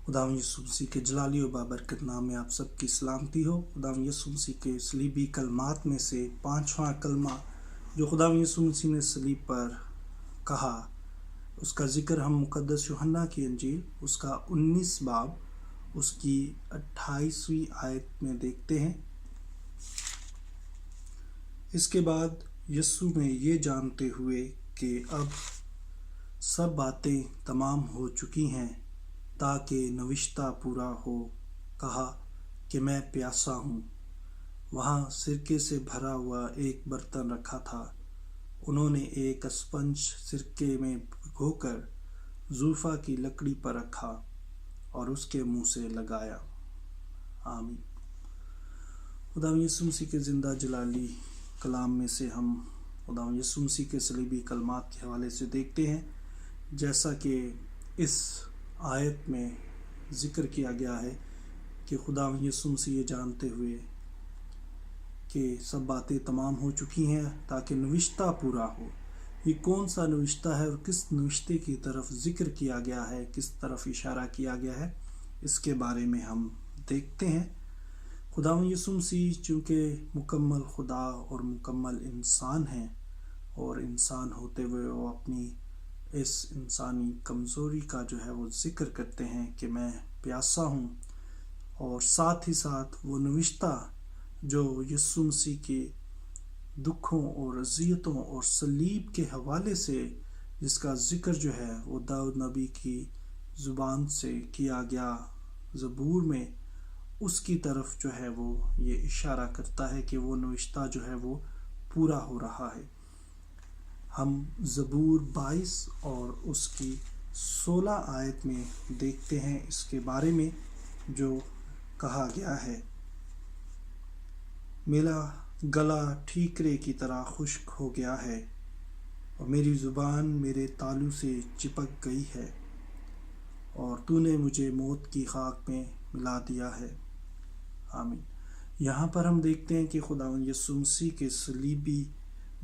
खुदावंद यीशु मसीह के जलाली व बाबरकत नाम में आप सबकी सलामती हो। खुदावंद यीशु मसीह के सलीबी कलमात में से 5वां कलमा जो खुदावंद यीशु मसीह ने सलीब पर कहा, उसका जिक्र हम मुकद्दस यूहन्ना की अंजील उसका 19 बाब उसकी 28वीं आयत में देखते हैं। इसके बाद यीशु ने ये जानते हुए कि अब सब बातें तमाम हो चुकी हैं ताकि नविश्ता पूरा हो, कहा कि मैं प्यासा हूँ। वहाँ सिरके से भरा हुआ एक बर्तन रखा था। उन्होंने एक स्पंज सिरके में भिगोकर जूफा की लकड़ी पर रखा और उसके मुंह से लगाया। आमीन। खुदावंद यीशु मसीह के जिंदा जलाली कलाम में से हम खुदावंद यीशु मसीह के सलीबी कलमात के हवाले से देखते हैं। जैसा कि इस आयत में जिक्र किया गया है कि खुदावंद यीशु मसीह ये जानते हुए कि सब बातें तमाम हो चुकी हैं ताकि नविश्ता पूरा हो। ये कौन सा नविश्ता है और किस नविश्ते की तरफ जिक्र किया गया है, किस तरफ इशारा किया गया है, इसके बारे में हम देखते हैं। खुदावंद यीशु मसीह चूँकि मुकम्मल खुदा और मुकम्मल इंसान हैं और इंसान होते हुए वो अपनी इस इंसानी कमज़ोरी का जो है वो जिक्र करते हैं कि मैं प्यासा हूँ, और साथ ही साथ वो नविश्ता जो यीशु मसीह के दुखों और अज़ियतों और सलीब के हवाले से जिसका जिक्र जो है वो दाऊद नबी की ज़ुबान से किया गया ज़बूर में, उसकी तरफ जो है वो ये इशारा करता है कि वो नविश्ता जो है वो पूरा हो रहा है। हम ज़बूर 22 और उसकी 16 आयत में देखते हैं इसके बारे में जो कहा गया है, मेरा गला ठीकरे की तरह खुश्क हो गया है और मेरी ज़ुबान मेरे तालू से चिपक गई है, और तूने मुझे मौत की खाक में मिला दिया है। आमीन। यहाँ पर हम देखते हैं कि खुदावंद यीशु मसीह के सलीबी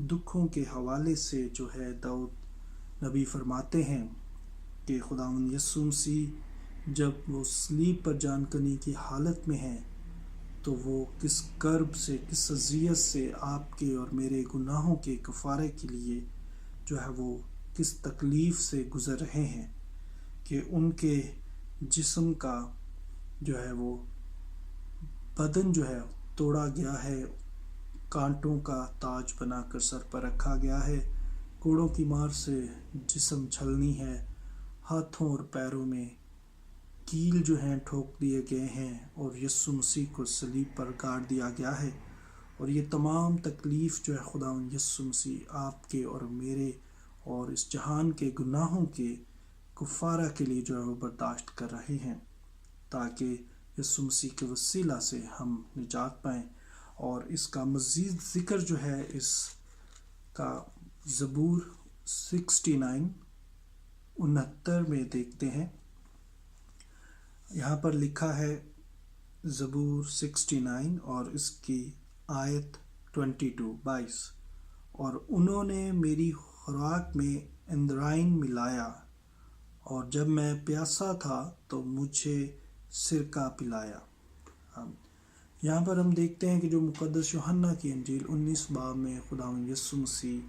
दुखों के हवाले से जो है दाऊद नबी फरमाते हैं कि खुदावंद यीशु मसीह जब वो सलीब पर जानकनी की हालत में है तो वो किस कर्ब से, किस अज़ियत से आपके और मेरे गुनाहों के कफ़ारे के लिए जो है वो किस तकलीफ़ से गुज़र रहे हैं कि उनके जिस्म का जो है वो बदन जो है तोड़ा गया है, कांटों का ताज बनाकर सर पर रखा गया है, कोड़ों की मार से जिस्म छलनी है, हाथों और पैरों में कील जो हैं ठोक दिए गए हैं और यीशु मसीह को सलीब पर गाड़ दिया गया है। और ये तमाम तकलीफ़ जो है खुदावंद यीशु मसीह आपके और मेरे और इस जहान के गुनाहों के कुफारा के लिए जो है वो बर्दाश्त कर रहे हैं ताकि यीशु मसीह के वसीला से हम निजात पाएँ। और इसका मज़ीद ज़िक्र जो है इसका ज़बूर 69 में देखते हैं। यहाँ पर लिखा है ज़बूर 69 और इसकी आयत 22, और उन्होंने मेरी खुराक में इंद्राइन मिलाया और जब मैं प्यासा था तो मुझे सिरका पिलाया। यहाँ पर हम देखते हैं कि जो मुकद्दस यूहन्ना की अंजील 19 बाब में खुदावंद यीशु मसीह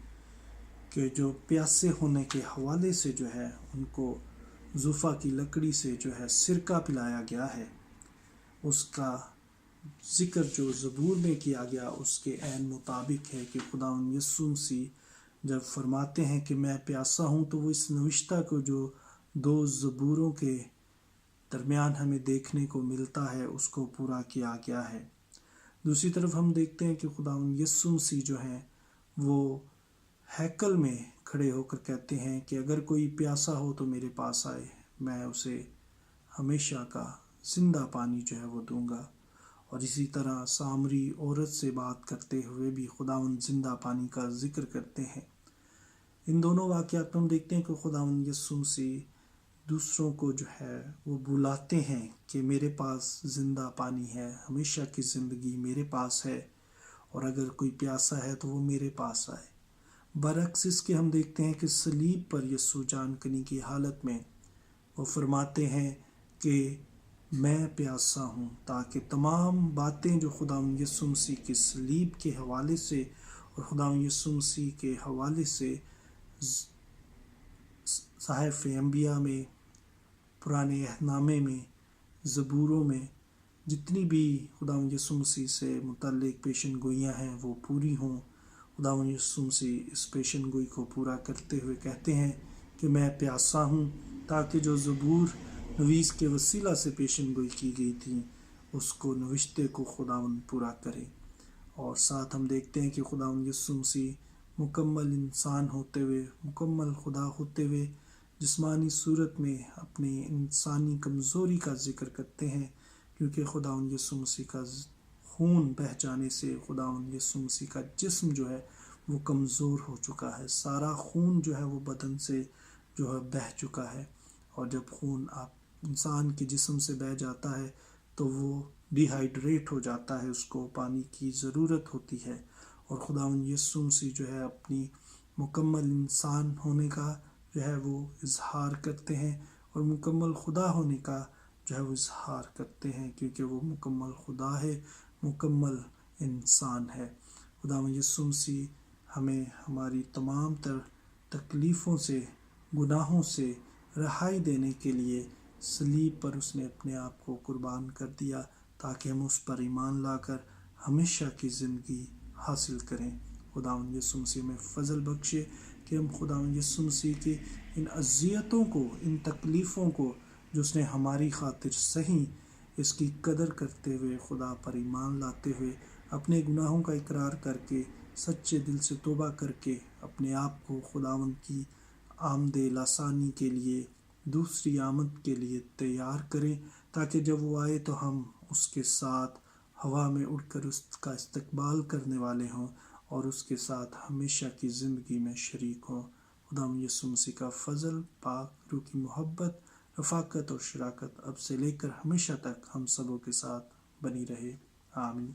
के जो प्यासे होने के हवाले से जो है उनको जूफा की लकड़ी से जो है सिरका पिलाया गया है, उसका जिक्र जो ज़बूर में किया गया उसके ऐन मुताबिक है कि खुदावंद यीशु मसीह जब फरमाते हैं कि मैं प्यासा हूँ तो वो इस नविश्ता को जो 2 ज़बूरों के दरमियान हमें देखने को मिलता है उसको पूरा किया गया है। दूसरी तरफ हम देखते हैं कि खुदावंद यीशु मसीह जो हैं वो हैकल में खड़े होकर कहते हैं कि अगर कोई प्यासा हो तो मेरे पास आए, मैं उसे हमेशा का ज़िंदा पानी जो है वो दूंगा। और इसी तरह सामरी औरत से बात करते हुए भी खुदावंद ज़िंदा पानी का जिक्र करते हैं। इन दोनों वाक़यात में हम देखते हैं कि खुदावंद यीशु मसीह दूसरों को जो है वो बुलाते हैं कि मेरे पास ज़िंदा पानी है, हमेशा की ज़िंदगी मेरे पास है, और अगर कोई प्यासा है तो वो मेरे पास आए। बरक्स इसके हम देखते हैं कि सलीब पर यीशु जानकनी की हालत में वो फरमाते हैं کہ میں پیاسا ہوں، تاکہ تمام باتیں جو خداوند یسوع مسیح کے صلیب کے حوالے سے اور خداوند یسوع مسیح کے حوالے سے صحائف انبیاء میں، پرانے عہد نامے میں، زبوروں میں جتنی بھی خداوند یسوع مسیح سے متعلق پیشن گوئیاں ہیں وہ پوری ہوں۔ خداوند یسوع مسیح اس پیشن گوئی کو پورا کرتے ہوئے کہتے ہیں کہ میں پیاسا ہوں، تاکہ جو زبور نویس کے وسیلہ سے پیشن گوئی کی گئی تھی اس کو نوشتے کو خداوند پورا کرے۔ اور ساتھ ہم دیکھتے ہیں کہ خداوند یسوع مسیح مکمل انسان ہوتے ہوئے، مکمل خدا ہوتے ہوئے جسمانی صورت میں اپنی انسانی کمزوری کا ذکر کرتے ہیں، کیونکہ خداوند یسوع مسیح کا خون بہہ جانے سے خداوند یسوع مسیح کا جسم جو ہے وہ کمزور ہو چکا ہے۔ سارا خون جو ہے وہ بدن سے جو ہے بہہ چکا ہے، اور جب خون انسان کے جسم سے بہہ جاتا ہے تو وہ ڈی ہائیڈریٹ ہو جاتا ہے، اس کو پانی کی ضرورت ہوتی ہے۔ اور خداوند یسوع مسیح جو ہے اپنی مکمل انسان ہونے کا جو ہے وہ اظہار کرتے ہیں، اور مکمل خدا ہونے کا جو ہے وہ اظہار کرتے ہیں، کیونکہ وہ مکمل خدا ہے، مکمل انسان ہے۔ خداوند یسوع مسیح ہمیں ہماری تمام تر تکلیفوں سے، گناہوں سے رہائی دینے کے لیے صلیب پر اس نے اپنے آپ کو قربان کر دیا، تاکہ ہم اس پر ایمان لا کر ہمیشہ کی زندگی حاصل کریں۔ خداوند یسوع مسیح میں فضل بخشے کہ ہم خداوند یسوع مسیح کی ان اذیتوں کو، ان تکلیفوں کو جو اس نے ہماری خاطر سہی، اس کی قدر کرتے ہوئے، خدا پر ایمان لاتے ہوئے، اپنے گناہوں کا اقرار کر کے، سچے دل سے توبہ کر کے اپنے آپ کو خداوند کی آمد لاسانی کے لیے، دوسری آمد کے لیے تیار کریں، تاکہ جب وہ آئے تو ہم اس کے ساتھ ہوا میں اڑ کر اس کا استقبال کرنے والے ہوں، اور اس کے ساتھ ہمیشہ کی زندگی میں شریک ہوں۔ خداوند یسوع مسیح کا فضل، پاک روح کی محبت، رفاقت اور شراکت اب سے لے کر ہمیشہ تک ہم سبوں کے ساتھ بنی رہے۔ آمین۔